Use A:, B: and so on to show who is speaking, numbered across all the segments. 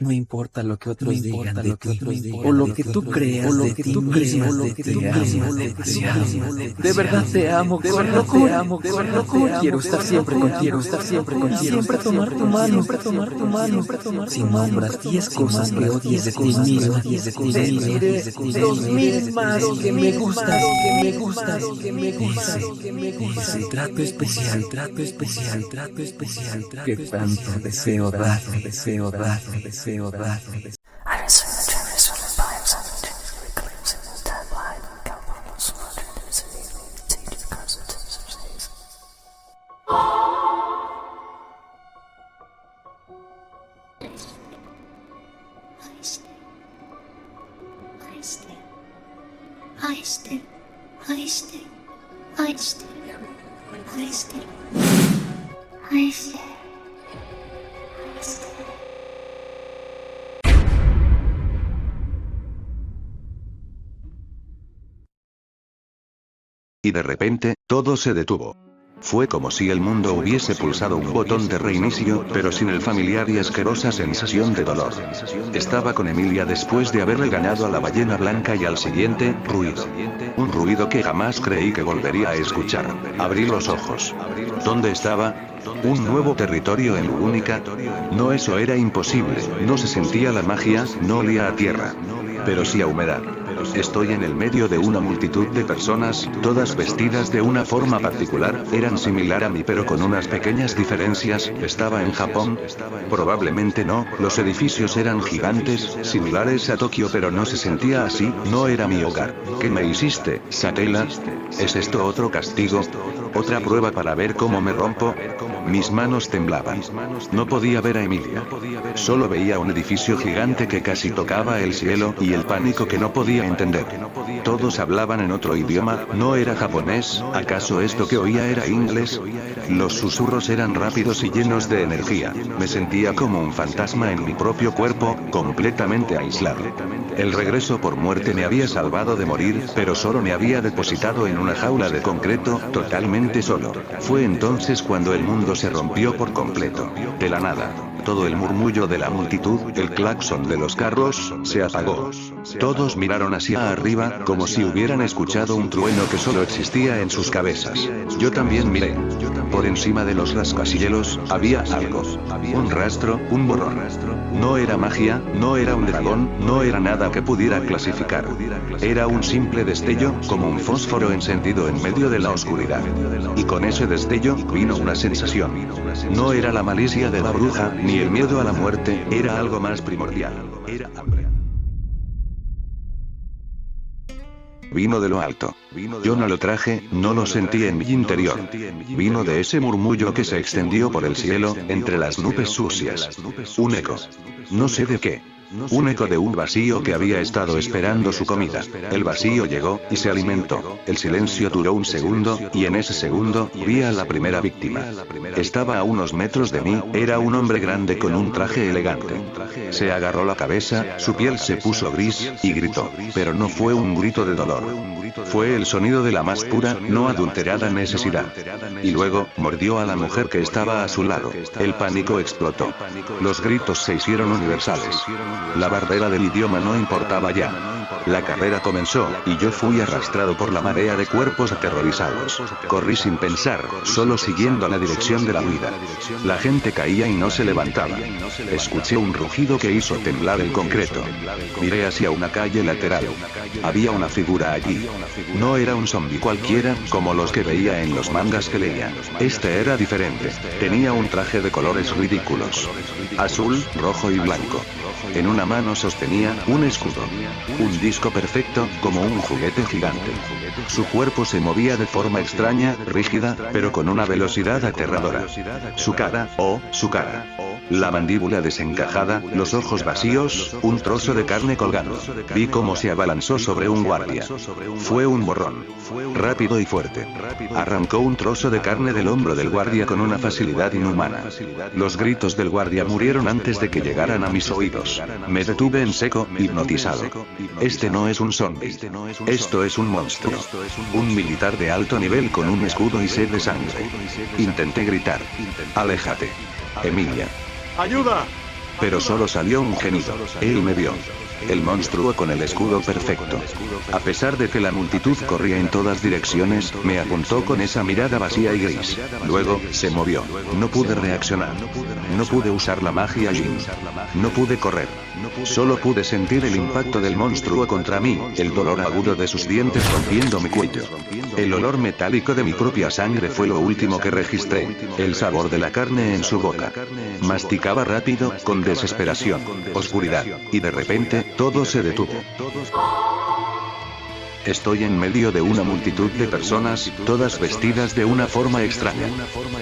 A: No importa lo que otros digan de ti, o lo que tú creas de ti misma, te amo. De verdad te amo, con locura, quiero estar siempre contigo, siempre tomar tu mano, si nombras 10 cosas que odies de ti misma, te diré 2000 más que me gustas, es un trato especial, que tanto deseo dar.
B: I listen to Travis from the pipes and the tune reclaims in the dead light and come from the slaughter to the city of teach the constitutes of cities.
C: Y de repente, todo se detuvo. Fue como si el mundo hubiese pulsado un botón de reinicio, pero sin el familiar y asquerosa sensación de dolor. Estaba con Emilia después de haberle ganado a la ballena blanca y al siguiente, ruido. Un ruido que jamás creí que volvería a escuchar. Abrí los ojos. ¿Dónde estaba? ¿Un nuevo territorio en Lugúnica? No, eso era imposible, no se sentía la magia, no olía a tierra. Pero sí a humedad. Estoy en el medio de una multitud de personas, todas vestidas de una forma particular, eran similar a mí pero con unas pequeñas diferencias. ¿Estaba en Japón? Probablemente no, los edificios eran gigantes, similares a Tokio pero no se sentía así, no era mi hogar. ¿Qué me hiciste, Satela? ¿Es esto otro castigo? ¿Otra prueba para ver cómo me rompo? Mis manos temblaban. No podía ver a Emilia. Solo veía un edificio gigante que casi tocaba el cielo y el pánico que no podía entender. Todos hablaban en otro idioma, no era japonés, ¿acaso esto que oía era inglés? Los susurros eran rápidos y llenos de energía. Me sentía como un fantasma en mi propio cuerpo, completamente aislado. El regreso por muerte me había salvado de morir, pero solo me había depositado en una jaula de concreto, totalmente solo. Fue entonces cuando el mundo se rompió por completo. De la nada. Todo el murmullo de la multitud, el claxon de los carros, se apagó. Todos miraron hacia arriba, como si hubieran escuchado un trueno que solo existía en sus cabezas. Yo también miré. Por encima de los rascacielos, había algo. Un rastro, un borrón. No era magia, no era un dragón, no era nada que pudiera clasificar. Era un simple destello, como un fósforo encendido en medio de la oscuridad. Y con ese destello, vino una sensación. No era la malicia de la bruja, ni el miedo a la muerte, era algo más primordial. Era hambre. Vino de lo alto. Yo no lo traje, no lo sentí en mi interior. Vino de ese murmullo que se extendió por el cielo, entre las nubes sucias. Un eco. No sé de qué. Un eco de un vacío que había estado esperando su comida. El vacío llegó, y se alimentó. El silencio duró un segundo, y en ese segundo, vi a la primera víctima. Estaba a unos metros de mí, era un hombre grande con un traje elegante. Se agarró la cabeza, su piel se puso gris, y gritó. Pero no fue un grito de dolor. Fue el sonido de la más pura, no adulterada necesidad. Y luego, mordió a la mujer que estaba a su lado. El pánico explotó. Los gritos se hicieron universales. La barrera del idioma no importaba ya. La carrera comenzó, y yo fui arrastrado por la marea de cuerpos aterrorizados. Corrí sin pensar, solo siguiendo la dirección de la huida. La gente caía y no se levantaba. Escuché un rugido que hizo temblar el concreto. Miré hacia una calle lateral. Había una figura allí. No era un zombi cualquiera, como los que veía en los mangas que leía. Este era diferente. Tenía un traje de colores ridículos. Azul, rojo y blanco. En una mano sostenía un escudo. Un disco perfecto, como un juguete gigante. Su cuerpo se movía de forma extraña, rígida, pero con una velocidad aterradora. Su cara. La mandíbula desencajada, los ojos vacíos, un trozo de carne colgando. Vi cómo se abalanzó sobre un guardia. Fue un borrón. Rápido y fuerte. Arrancó un trozo de carne del hombro del guardia con una facilidad inhumana. Los gritos del guardia murieron antes de que llegaran a mis oídos. Me detuve en seco, hipnotizado. Este no es un zombie. Esto es un monstruo. Un militar de alto nivel con un escudo y sed de sangre. Intenté gritar. Aléjate. Emilia.
D: ¡Ayuda!
C: Pero solo salió un gemido. Él me vio. El monstruo con el escudo perfecto. A pesar de que la multitud corría en todas direcciones, me apuntó con esa mirada vacía y gris. Luego, se movió. No pude reaccionar. No pude usar la magia Jin. No pude correr. Solo pude sentir el impacto del monstruo contra mí, el dolor agudo de sus dientes rompiendo mi cuello. El olor metálico de mi propia sangre fue lo último que registré. El sabor de la carne en su boca. Masticaba rápido, con desesperación, oscuridad, y de repente, todo se detuvo. Estoy en medio de una multitud de personas, todas vestidas de una forma extraña.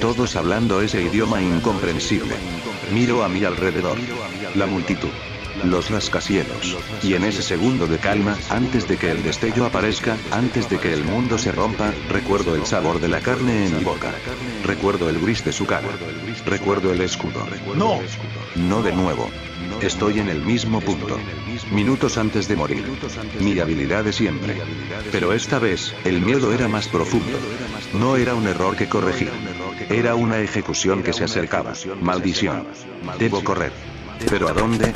C: Todos hablando ese idioma incomprensible. Miro a mi alrededor. La multitud. Los rascacielos. Y en ese segundo de calma, antes de que el destello aparezca, antes de que el mundo se rompa, recuerdo el sabor de la carne en mi boca. Recuerdo el gris de su cara. Recuerdo el escudo. ¡No! No de nuevo. Estoy en el mismo punto. Minutos antes de morir. Mi habilidad de siempre. Pero esta vez, el miedo era más profundo. No era un error que corregir. Era una ejecución que se acercaba. Maldición. Debo correr. ¿Pero a dónde?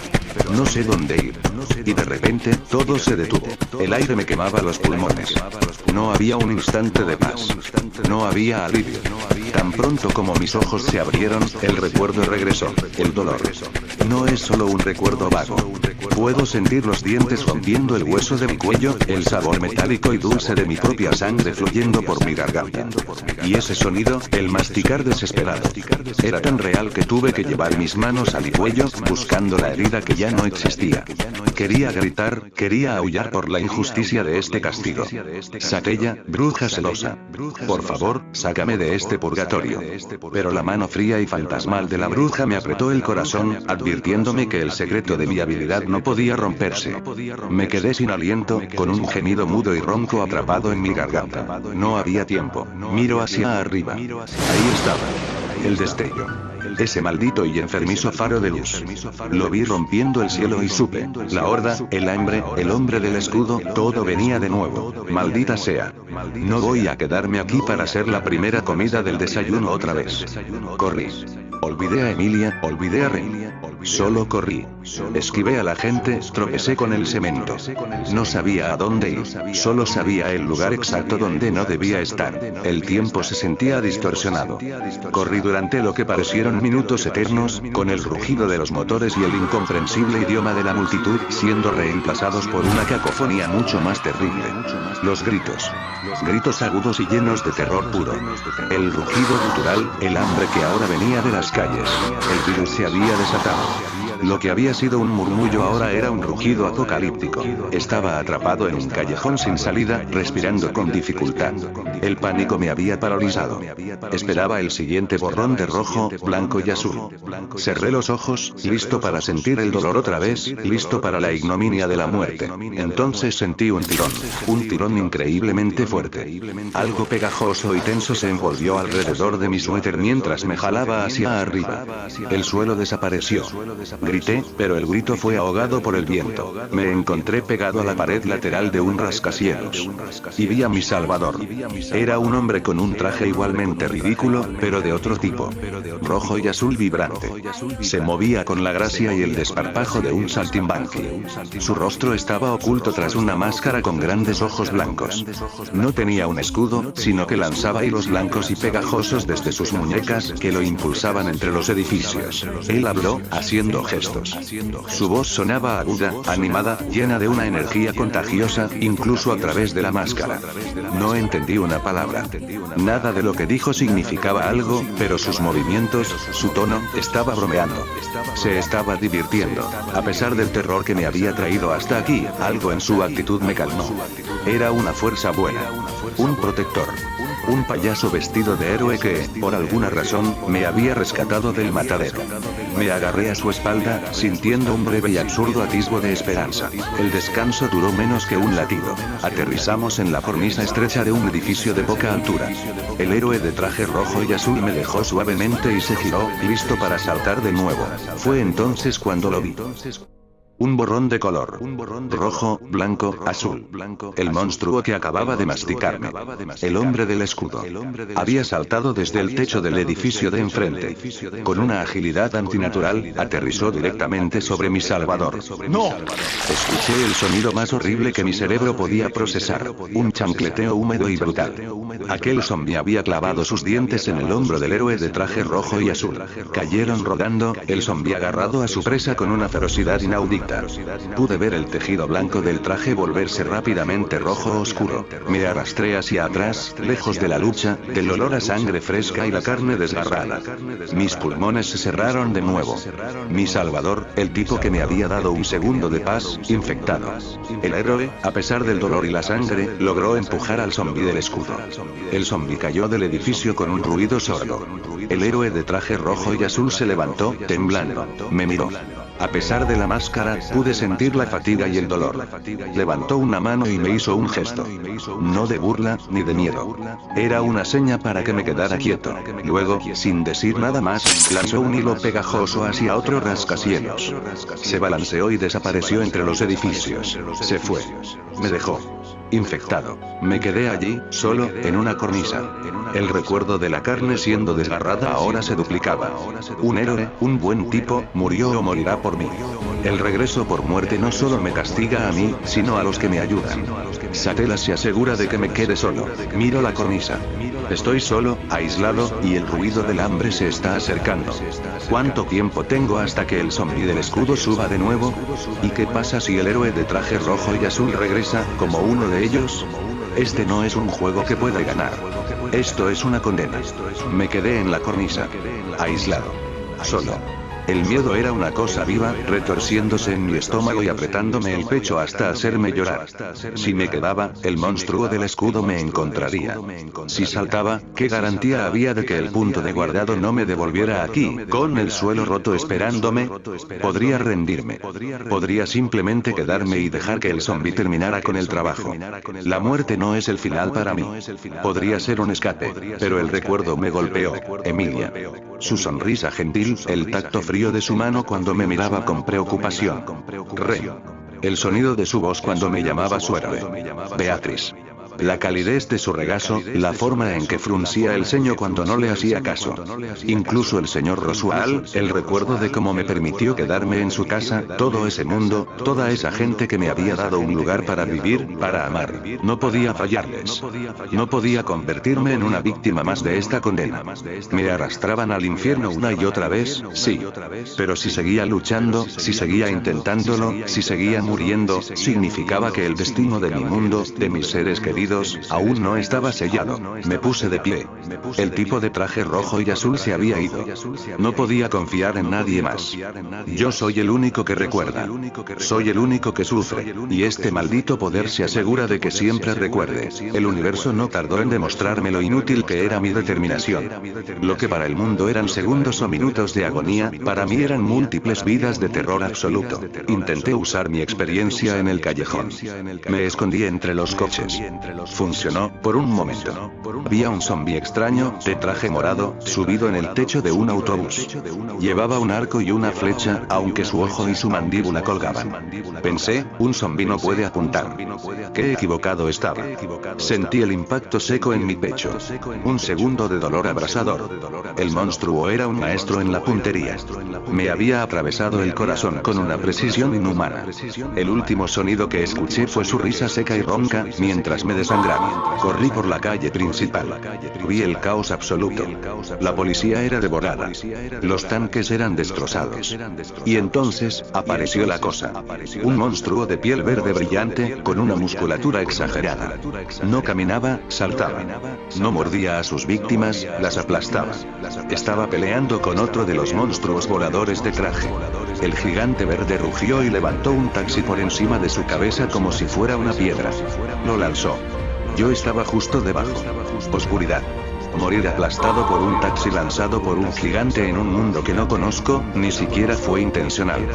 C: No sé dónde ir. Y de repente, todo se detuvo. El aire me quemaba los pulmones. No había un instante de paz. No había alivio. Tan pronto como mis ojos se abrieron, el recuerdo regresó. El dolor. No es solo un recuerdo vago. Puedo sentir los dientes rompiendo el hueso de mi cuello, el sabor metálico y dulce de mi propia sangre fluyendo por mi garganta. Y ese sonido, el masticar desesperado. Era tan real que tuve que llevar mis manos a mi cuello, buscando la herida que ya no existía. Quería gritar, quería aullar por la injusticia de este castigo. Satella, bruja celosa. Por favor, sácame de este purgatorio. Pero la mano fría y fantasmal de la bruja me apretó el corazón, advirtiéndome que el secreto de mi habilidad no podía romperse. Me quedé sin aliento, con un gemido mudo y ronco atrapado en mi garganta. No había tiempo. Miro hacia arriba. Ahí estaba. El destello. Ese maldito y enfermizo faro de luz. Lo vi rompiendo el cielo y supe. La horda, el hambre, el hombre del escudo, todo venía de nuevo. Maldita sea. No voy a quedarme aquí para ser la primera comida del desayuno otra vez. Corrí. Olvidé a Emilia, olvidé a Ren. Solo corrí. Esquivé a la gente, tropecé con el cemento. No sabía a dónde ir. Solo sabía el lugar exacto donde no debía estar. El tiempo se sentía distorsionado. Corrí durante lo que parecieron minutos eternos, con el rugido de los motores y el incomprensible idioma de la multitud siendo reemplazados por una cacofonía mucho más terrible. Los gritos. Gritos agudos y llenos de terror puro. El rugido gutural, el hambre que ahora venía de las calles. El virus se había desatado. Lo que había sido un murmullo ahora era un rugido apocalíptico. Estaba atrapado en un callejón sin salida, respirando con dificultad. El pánico me había paralizado. Esperaba el siguiente borrón de rojo, blanco y azul. Cerré los ojos, listo para sentir el dolor otra vez, listo para la ignominia de la muerte. Entonces sentí un tirón increíblemente fuerte. Algo pegajoso y tenso se envolvió alrededor de mi suéter mientras me jalaba hacia arriba. El suelo desapareció. Grité, pero el grito fue ahogado por el viento. Me encontré pegado a la pared lateral de un rascacielos. Y vi a mi salvador. Era un hombre con un traje igualmente ridículo, pero de otro tipo. Rojo y azul vibrante. Se movía con la gracia y el desparpajo de un saltimbanqui. Su rostro estaba oculto tras una máscara con grandes ojos blancos. No tenía un escudo, sino que lanzaba hilos blancos y pegajosos desde sus muñecas, que lo impulsaban entre los edificios. Él habló, haciendo gestos. Su voz sonaba aguda, animada, llena de una energía contagiosa, incluso a través de la máscara. No entendí una palabra. Nada de lo que dijo significaba algo, pero sus movimientos, su tono, estaba bromeando. Se estaba divirtiendo. A pesar del terror que me había traído hasta aquí, algo en su actitud me calmó. Era una fuerza buena. Un protector. Un payaso vestido de héroe que, por alguna razón, me había rescatado del matadero. Me agarré a su espalda, sintiendo un breve y absurdo atisbo de esperanza. El descanso duró menos que un latido. Aterrizamos en la cornisa estrecha de un edificio de poca altura. El héroe de traje rojo y azul me dejó suavemente y se giró, listo para saltar de nuevo. Fue entonces cuando lo vi. Un borrón de color. Rojo, blanco, azul. El monstruo que acababa de masticarme. El hombre del escudo. Había saltado desde el techo del edificio de enfrente. Con una agilidad antinatural, aterrizó directamente sobre mi salvador. ¡No! Escuché el sonido más horrible que mi cerebro podía procesar. Un chancleteo húmedo y brutal. Aquel zombi había clavado sus dientes en el hombro del héroe de traje rojo y azul. Cayeron rodando, el zombi agarrado a su presa con una ferocidad inaudita. Pude ver el tejido blanco del traje volverse rápidamente rojo oscuro. Me arrastré hacia atrás, lejos de la lucha, del olor a sangre fresca y la carne desgarrada. Mis pulmones se cerraron de nuevo. Mi salvador, el tipo que me había dado un segundo de paz, infectado. El héroe, a pesar del dolor y la sangre, logró empujar al zombi del escudo. El zombi cayó del edificio con un ruido sordo. El héroe de traje rojo y azul se levantó, temblando. Me miró. A pesar de la máscara, pude sentir la fatiga y el dolor. Levantó una mano y me hizo un gesto. No de burla, ni de miedo. Era una seña para que me quedara quieto. Luego, sin decir nada más, lanzó un hilo pegajoso hacia otro rascacielos. Se balanceó y desapareció entre los edificios. Se fue. Me dejó. Infectado. Me quedé allí, solo, en una cornisa. El recuerdo de la carne siendo desgarrada ahora se duplicaba. Un héroe, un buen tipo, murió o morirá por mí. El regreso por muerte no solo me castiga a mí, sino a los que me ayudan. Satela se asegura de que me quede solo. Miro la cornisa. Estoy solo, aislado, y el ruido del hambre se está acercando. ¿Cuánto tiempo tengo hasta que el zombi del escudo suba de nuevo? ¿Y qué pasa si el héroe de traje rojo y azul regresa, como uno de ellos? Este no es un juego que pueda ganar. Esto es una condena. Me quedé en la cornisa. Aislado. Solo. El miedo era una cosa viva, retorciéndose en mi estómago y apretándome el pecho hasta hacerme llorar. Si me quedaba, el monstruo del escudo me encontraría. Si saltaba, ¿qué garantía había de que el punto de guardado no me devolviera aquí, con el suelo roto esperándome? Podría rendirme. Podría simplemente quedarme y dejar que el zombi terminara con el trabajo. La muerte no es el final para mí. Podría ser un escape, pero el recuerdo me golpeó. Emilia. Su sonrisa gentil, el tacto frío de su mano cuando me miraba con preocupación. Rey. El sonido de su voz cuando me llamaba su héroe. Beatriz. La calidez de su regazo, la forma en que fruncía el ceño cuando no le hacía caso. Incluso el señor Rosual, el recuerdo de cómo me permitió quedarme en su casa, todo ese mundo, toda esa gente que me había dado un lugar para vivir, para amar. No podía fallarles. No podía convertirme en una víctima más de esta condena. Me arrastraban al infierno una y otra vez, sí. Pero si seguía luchando, si seguía intentándolo, si seguía muriendo, significaba que el destino de mi mundo, de mis seres queridos, aún no estaba sellado. Me puse de pie. El tipo de traje rojo y azul se había ido. No podía confiar en nadie más. Yo soy el único que recuerda. Soy el único que sufre. Y este maldito poder se asegura de que siempre recuerde. El universo no tardó en demostrarme lo inútil que era mi determinación. Lo que para el mundo eran segundos o minutos de agonía, para mí eran múltiples vidas de terror absoluto. Intenté usar mi experiencia en el callejón. Me escondí entre los coches. Funcionó, por un momento. Vi a un zombi extraño, de traje morado, subido en el techo de un autobús. Llevaba un arco y una flecha, aunque su ojo y su mandíbula colgaban. Pensé, un zombi no puede apuntar. Qué equivocado estaba. Sentí el impacto seco en mi pecho. Un segundo de dolor abrasador. El monstruo era un maestro en la puntería. Me había atravesado el corazón con una precisión inhumana. El último sonido que escuché fue su risa seca y ronca, mientras me desangraba. Corrí por la calle principal. Vi el caos absoluto. La policía era devorada. Los tanques eran destrozados. Y entonces, apareció la cosa. Un monstruo de piel verde brillante, con una musculatura exagerada. No caminaba, saltaba. No mordía a sus víctimas, las aplastaba. Estaba peleando con otro de los monstruos voladores de traje. El gigante verde rugió y levantó un taxi por encima de su cabeza como si fuera una piedra. Lo lanzó. Yo estaba justo debajo. Oscuridad. Morir aplastado por un taxi lanzado por un gigante en un mundo que no conozco, ni siquiera fue intencional.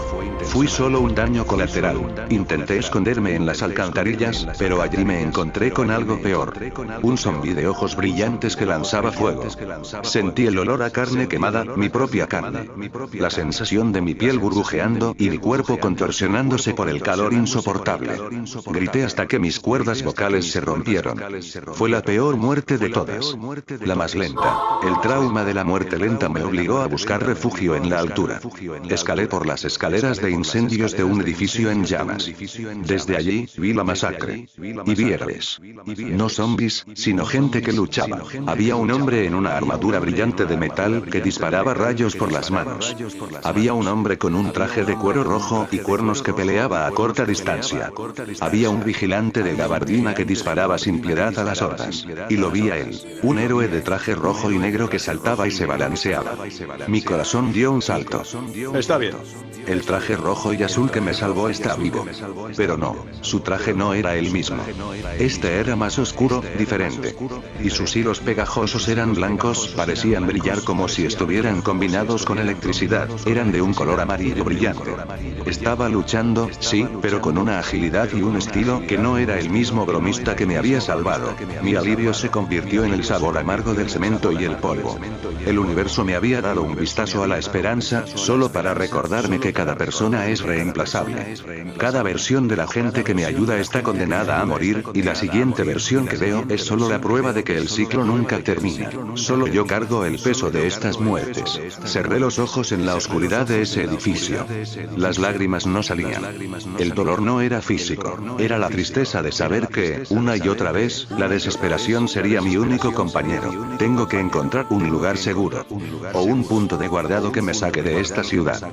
C: Fui solo un daño colateral. Intenté esconderme en las alcantarillas, pero allí me encontré con algo peor. Un zombi de ojos brillantes que lanzaba fuego. Sentí el olor a carne quemada, mi propia carne. La sensación de mi piel burbujeando y mi cuerpo contorsionándose por el calor insoportable. Grité hasta que mis cuerdas vocales se rompieron. Fue la peor muerte de todas. La más lenta. El trauma de la muerte lenta me obligó a buscar refugio en la altura. Escalé por las escaleras de incendios de un edificio en llamas. Desde allí, vi la masacre. Y vi héroes. No zombies, sino gente que luchaba. Había un hombre en una armadura brillante de metal que disparaba rayos por las manos. Había un hombre con un traje de cuero rojo y cuernos que peleaba a corta distancia. Había un vigilante de gabardina que disparaba sin piedad a las hordas. Y lo vi a él, un héroe de traje rojo y negro que saltaba y se balanceaba. Mi corazón dio un salto.
D: Está bien.
C: El traje rojo y azul que me salvó está vivo. Pero no, su traje no era el mismo. Este era más oscuro, diferente. Y sus hilos pegajosos eran blancos, parecían brillar como si estuvieran combinados con electricidad, eran de un color amarillo brillante. Estaba luchando, sí, pero con una agilidad y un estilo que no era el mismo bromista que me había salvado. Mi alivio se convirtió en el sabor amargo del cemento y el polvo. El universo me había dado un vistazo a la esperanza, solo para recordarme que cada persona es reemplazable. Cada versión de la gente que me ayuda está condenada a morir, y la siguiente versión que veo es solo la prueba de que el ciclo nunca termina. Solo yo cargo el peso de estas muertes. Cerré los ojos en la oscuridad de ese edificio. Las lágrimas no salían. El dolor no era físico, era la tristeza de saber que, una y otra vez, la desesperación sería mi único compañero. Tengo que encontrar un lugar seguro. O un punto de guardado que me saque de esta ciudad.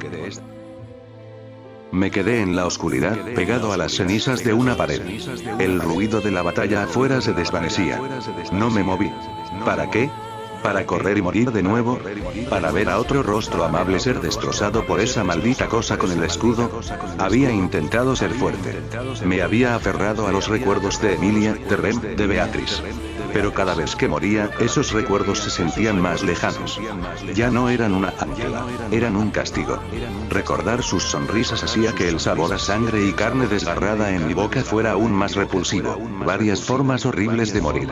C: Me quedé en la oscuridad, pegado a las cenizas de una pared. El ruido de la batalla afuera se desvanecía. No me moví. ¿Para qué? ¿Para correr y morir de nuevo? ¿Para ver a otro rostro amable ser destrozado por esa maldita cosa con el escudo? Había intentado ser fuerte. Me había aferrado a los recuerdos de Emilia, de Rem, de Beatriz. Pero cada vez que moría, esos recuerdos se sentían más lejanos. Ya no eran una ancla, eran un castigo. Recordar sus sonrisas hacía que el sabor a sangre y carne desgarrada en mi boca fuera aún más repulsivo. Varias formas horribles de morir.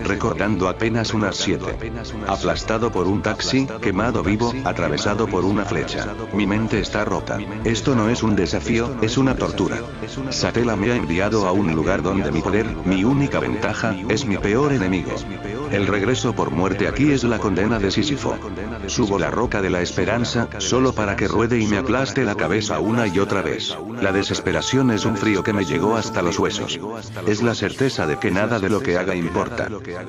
C: Recordando apenas unas 7. Aplastado por un taxi, quemado vivo, atravesado por una flecha. Mi mente está rota. Esto no es un desafío, es una tortura. Satela me ha enviado a un lugar donde mi poder, mi única ventaja, es mi peor enemigo. El regreso por muerte aquí es la condena de Sísifo. Subo la roca de la esperanza, solo para que ruede y me aplaste la cabeza una y otra vez. La desesperación es un frío que me llegó hasta los huesos. Es la certeza de que nada de lo que haga importa.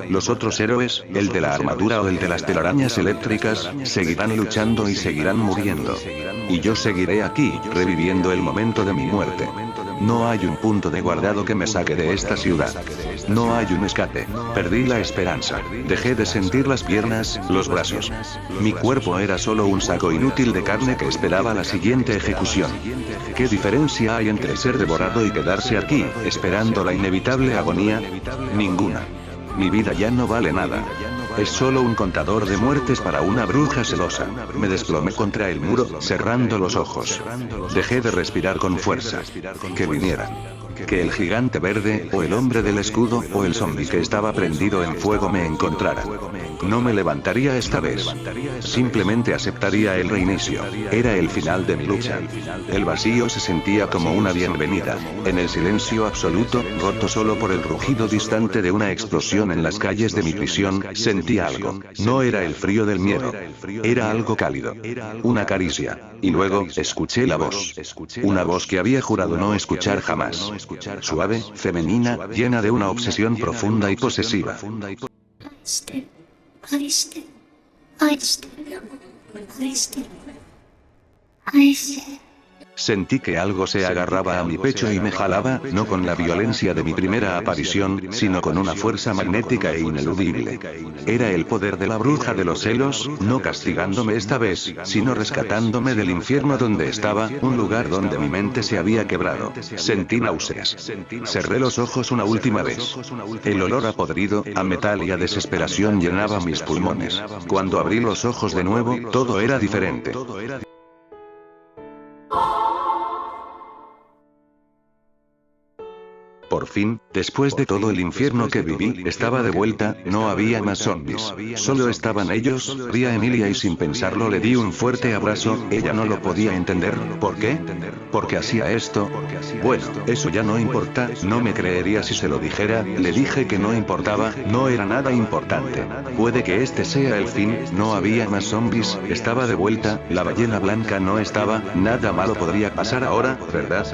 C: Los otros héroes, el de la armadura o el de las telarañas eléctricas, seguirán luchando y seguirán muriendo. Y yo seguiré aquí, reviviendo el momento de mi muerte. No hay un punto de guardado que me saque de esta ciudad. No hay un escape. Perdí la esperanza. Dejé de sentir las piernas, los brazos. Mi cuerpo era solo un saco inútil de carne que esperaba la siguiente ejecución. ¿Qué diferencia hay entre ser devorado y quedarse aquí, esperando la inevitable agonía? Ninguna. Mi vida ya no vale nada. Es solo un contador de muertes para una bruja celosa. Me desplomé contra el muro, cerrando los ojos. Dejé de respirar con fuerza. Que vinieran. Que el gigante verde, o el hombre del escudo, o el zombi que estaba prendido en fuego me encontrara. No me levantaría esta vez. Simplemente aceptaría el reinicio. Era el final de mi lucha. El vacío se sentía como una bienvenida. En el silencio absoluto, roto solo por el rugido distante de una explosión en las calles de mi prisión, sentí algo. No era el frío del miedo. Era algo cálido. Una caricia. Y luego, escuché la voz. Una voz que había jurado no escuchar jamás. Suave, femenina, llena de una obsesión profunda y posesiva. Sentí que algo se agarraba a mi pecho y me jalaba, no con la violencia de mi primera aparición, sino con una fuerza magnética e ineludible. Era el poder de la bruja de los celos, no castigándome esta vez, sino rescatándome del infierno donde estaba, un lugar donde mi mente se había quebrado. Sentí náuseas. Cerré los ojos una última vez. El olor a podrido, a metal y a desesperación llenaba mis pulmones. Cuando abrí los ojos de nuevo, todo era diferente. Por fin, después de todo el infierno que viví, estaba de vuelta, no había más zombies. Solo estaban ellos, vi a Emilia y sin pensarlo le di un fuerte abrazo, ella no lo podía entender, ¿por qué? Porque hacía esto. Bueno, eso ya no importa, no me creería si se lo dijera, le dije que no importaba, no era nada importante. Puede que este sea el fin, no había más zombies, estaba de vuelta, la ballena blanca no estaba, nada malo podría pasar ahora, ¿verdad?